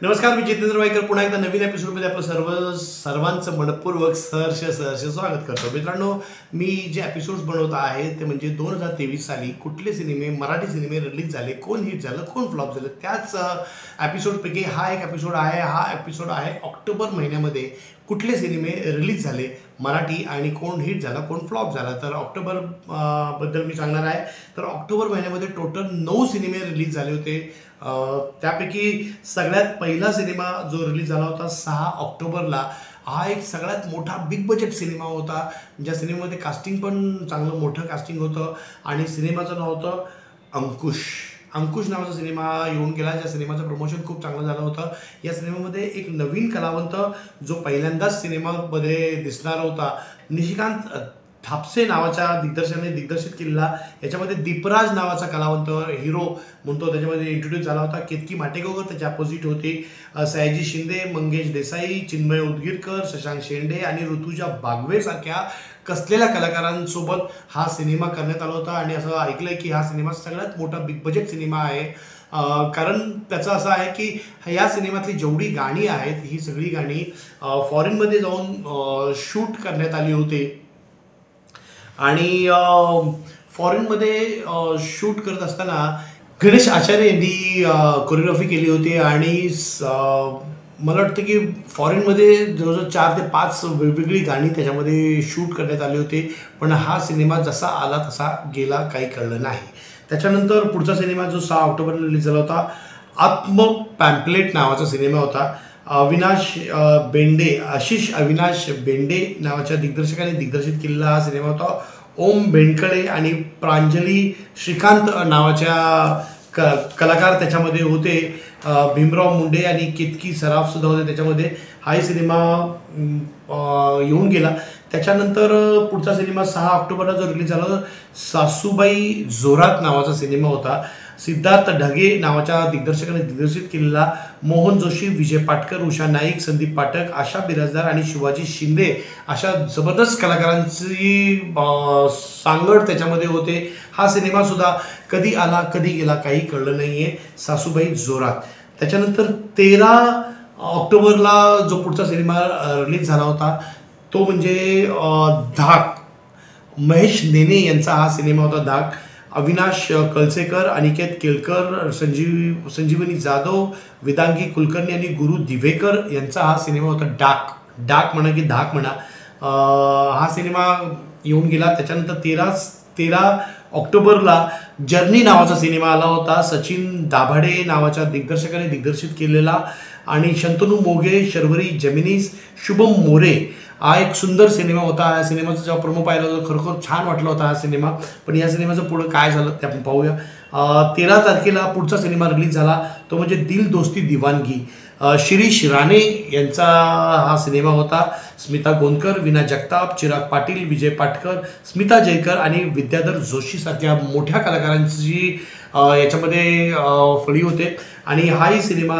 नमस्कार, मी जितेंद्र वायकर पुन्हा एकदा नवीन एपिसोडमध्ये आपलं सर्वांचं मनपूर्वक सहर्ष स्वागत करतो. मित्रांनो, मी जे एपिसोड्स बनवत आहे ते म्हणजे 2023 साली कुठले सिनेमे, मराठी सिनेमे रिलीज झाले, कोण हिट झालं, कोण फ्लॉप झालं, त्याच एपिसोडपैकी हा एक एपिसोड आहे. हा एपिसोड आहे ऑक्टोबर महिन्यामध्ये कुठले सिनेमे रिलीज झाले मराठी आणि कोण हिट झाला, कोण फ्लॉप झाला. तर ऑक्टोबर बद्दल मी सांगणार आहे. तर ऑक्टोबर महिन्यामध्ये टोटल 9 सिनेमे रिलीज झाले होते. त्यापैकी सगळ्यात पहिला सिनेमा जो रिलीज झाला होता 6 ऑक्टोबरला, हा एक सगळ्यात मोठा बिग बजेट सिनेमा होता. ज्या सिनेमामध्ये कास्टिंग पण चांगलं मोठं कास्टिंग होतं आणि सिनेमाचं नाव होतं अंकुश नावाचा सिनेमा येऊन गेला. ज्या सिनेमाचं प्रमोशन खूप चांगलं झालं होतं. या सिनेमामध्ये एक नवीन कलावंत जो पहिल्यांदाच सिनेमामध्ये दिसणार होता, निशिकांत थापसे नावाच्या दिग्दर्शकाने दिग्दर्शित केलेला. याच्यामध्ये दीपराज नावाचा कलावंत हिरो म्हणतो त्याच्यामध्ये इंट्रोड्यूस झाला होता. केतकी माटेगावकर त्याच्या अपोजिट होते. सयाजी शिंदे, मंगेश देसाई, चिन्मय उदगीरकर, शशांक शेंडे आणि ऋतुजा बागवे सारख्या कसलेल्या कलाकारांसोबत हा सिनेमा करण्यात आला होता. आणि असं ऐकलंय की हा सिनेमा सगळ्यात मोठा बिग बजेट सिनेमा आहे. कारण त्याचं असं आहे की या सिनेमातली जेवढी गाणी आहेत ही सगळी गाणी फॉरेनमध्ये जाऊन शूट करण्यात आली होती. आणि फॉरेनमध्ये शूट करत असताना गणेश आचार्य यांनी कोरिओग्राफी केली होती. आणि मला वाटतं की फॉरेनमध्ये जवळजवळ 4 ते 5 वेगवेगळी गाणी त्याच्यामध्ये शूट करण्यात आली होती. पण हा सिनेमा जसा आला तसा गेला, काही कळलं नाही. त्याच्यानंतर पुढचा सिनेमा जो 6 ऑक्टोबरला रिलीज झाला होता, आत्म पॅम्पलेट नावाचा सिनेमा होता. आशिष अविनाश बेंडे नावाच्या दिग्दर्शकाने दिग्दर्शित केलेला हा सिनेमा होता. ओम बेंडकडे आणि प्रांजली श्रीकांत नावाच्या कलाकार त्याच्यामध्ये होते. भीमराव मुंडे आणि केतकी सराफसुद्धा होते त्याच्यामध्ये. हाही सिनेमा येऊन गेला. त्याच्यानंतर पुढचा सिनेमा 6 ऑक्टोबरला जो रिलीज झाला, सासूबाई जोरात नावाचा सिनेमा होता. सिद्धार्थ ढगे नावाच्या दिग्दर्शकाने दिग्दर्शित केलेला. मोहन जोशी, विजय पाटकर, उषा नाईक, संदीप पाठक, आशा बिराजदार आणि शिवाजी शिंदे अशा जबरदस्त कलाकारांची सांगड त्याच्यामध्ये होते. हा सिनेमा सुद्धा कधी आला कधी गेला काही कळलं नाही आहे, सासूबाई जोरात. त्याच्यानंतर 13 ऑक्टोबरला जो पुढचा सिनेमा रिलीज झाला होता तो म्हणजे धाक. महेश नेने यांचा हा सिनेमा होता धाक. अविनाश कळसेकर, अनिकेत केळकर, संजीवनी जाधव, वेदांगी कुलकर्णी आणि गुरु दिवेकर यांचा हा सिनेमा होता डाक म्हणा की धाक म्हणा. हा सिनेमा येऊन गेला. त्याच्यानंतर 13 ऑक्टोबरला जर्नी नावाचा सिनेमा आला होता. सचिन दाभाडे नावाच्या दिग्दर्शकाने दिग्दर्शित केलेला. आणि शंतनू मोघे, शर्वरी जमिनीस, शुभम मोरे हा एक सुंदर सिनेमा होता. या सिनेमाचा जेव्हा प्रोमो पाहिला होता खरोखर छान वाटला होता हा सिनेमा. पण या सिनेमाचं पुढं काय झालं ते आपण पाहूया. 13 तारखेला पुढचा सिनेमा रिलीज झाला तो म्हणजे दिल दोस्ती दिवानगी. शिरीष राणे यांचा हा सिनेमा होता. स्मिता गोंदकर, विना जगताप, चिराग पाटील, विजय पाटकर, स्मिता जयकर आणि विद्याधर जोशी सारख्या मोठ्या कलाकारांची याच्यामध्ये फळी होते. आणि हाही सिनेमा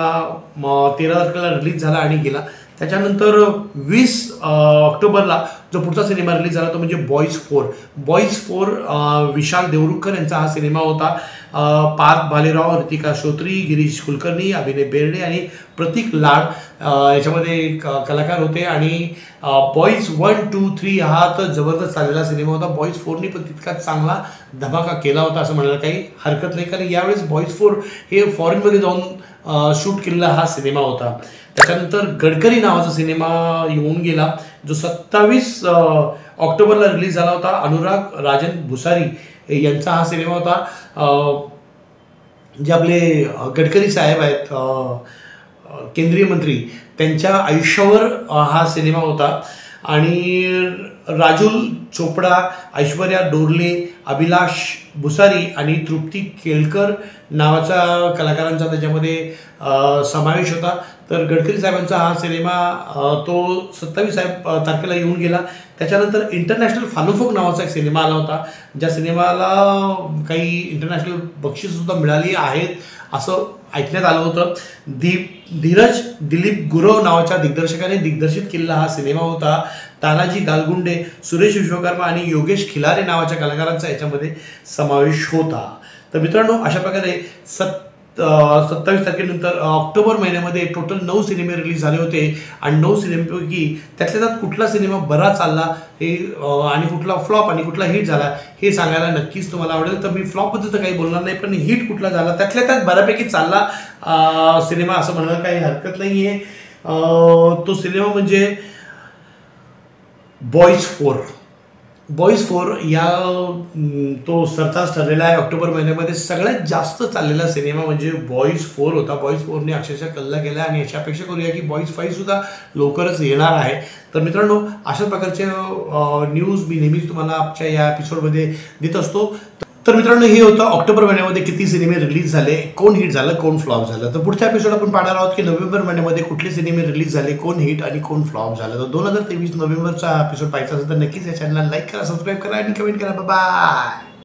13 तारखेला रिलीज झाला आणि गेला. त्याच्यानंतर 20 ऑक्टोबरला जो पुढचा सिनेमा रिलीज झाला तो म्हणजे बॉईज 4. विशाल देवरुखकर यांचा हा सिनेमा होता. पार्थ भालेराव, ऋतिका श्रोत्री, गिरीश कुलकर्णी, अभिनय बेर्डे आणि प्रतीक लाड याच्यामध्ये कलाकार होते. आणि बॉईज 1, 2, 3 हा तर जबरदस्त चाललेला सिनेमा होता. बॉईज 4नी पण तितकाच चांगला धमाका केला होता असं म्हणायला काही हरकत नाही, कारण यावेळेस बॉईज 4 हे फॉरेनमध्ये जाऊन शूट केलेला हा सिनेमा होता. त्याच्यानंतर गडकरी नावाचा सिनेमा येऊन गेला जो 27 ऑक्टोबरला रिलीज झाला होता. अनुराग राजन भुसारी यांचा हा सिनेमा होता. जे आपले गडकरी साहेब आहेत केंद्रीय मंत्री, त्यांच्या आयुष्यावर हा सिनेमा होता. आणि राजुल चोपडा, ऐश्वर्या डोरले, अभिलाष भुसारी आणि तृप्ती केळकर नावाच्या कलाकारांचा त्याच्यामध्ये समावेश होता. तर गडकरी साहेबांचा हा सिनेमा तो 27 तारखेला येऊन गेला. त्याच्यानंतर इंटरनॅशनल फालुफोक नावाचा एक सिनेमा आला होता. ज्या सिनेमाला काही इंटरनॅशनल बक्षीससुद्धा मिळाली आहेत असं ऐकण्यात आलं होतं. धीरज दिलीप गुरव नावाच्या दिग्दर्शकाने दिग्दर्शित केलेला हा सिनेमा होता. तानाजी गालगुंडे, सुरेश विश्वकर्मा आणि योगेश खिलारे नावाच्या कलाकारांचा याच्यामध्ये समावेश होता. तर मित्रांनो, अशा प्रकारे 27 तारखेनंतर ऑक्टोबर महिन्यामध्ये टोटल 9 सिनेमे रिलीज झाले होते आणि 9 सिनेमेपैकी त्यातल्या त्यात कुठला सिनेमा बरा चालला हे आणि कुठला फ्लॉप आणि कुठला हिट झाला हे सांगायला नक्कीच तुम्हाला आवडेल. तर मी फ्लॉपबद्दल तर काही बोलणार नाही, पण हिट कुठला झाला त्यातल्या त्यात बऱ्यापैकी चालला सिनेमा असं म्हणायला काही हरकत नाही आहे. तो सिनेमा म्हणजे बॉईज 4 या तो सरताज ठरलेला आहे. ऑक्टोबर महिन्यामध्ये सगळ्यात जास्त चाललेला सिनेमा म्हणजे बॉईज 4 होता. बॉईज 4ने अक्षरशः कल्ला केला आणि अशी अपेक्षा करूया की बॉईज 5 सुद्धा लवकरच येणार आहे. तर मित्रांनो, अशा प्रकारचे न्यूज मी नेहमीच तुम्हाला आजच्या या एपिसोडमध्ये देत असतो. तर मित्रांनो, हे होतं ऑक्टोबर महिन्यामध्ये किती सिनेमे रिलीज झाले, कोण हिट झालं, कोण फ्लॉप झालं. तर पुढच्या एपिसोड आपण पाहणार आहोत की नोव्हेंबर महिन्यामध्ये कुठले सिनेमे रिलीज झाले, कोण हिट आणि कोण फ्लॉप झालं. तर 2023 नोव्हेंबरचा एपिसोड पाहायचा असेल तर नक्कीच या चॅनलला लाईक करा, सबस्क्राईब करा आणि कमेंट करा. बाय.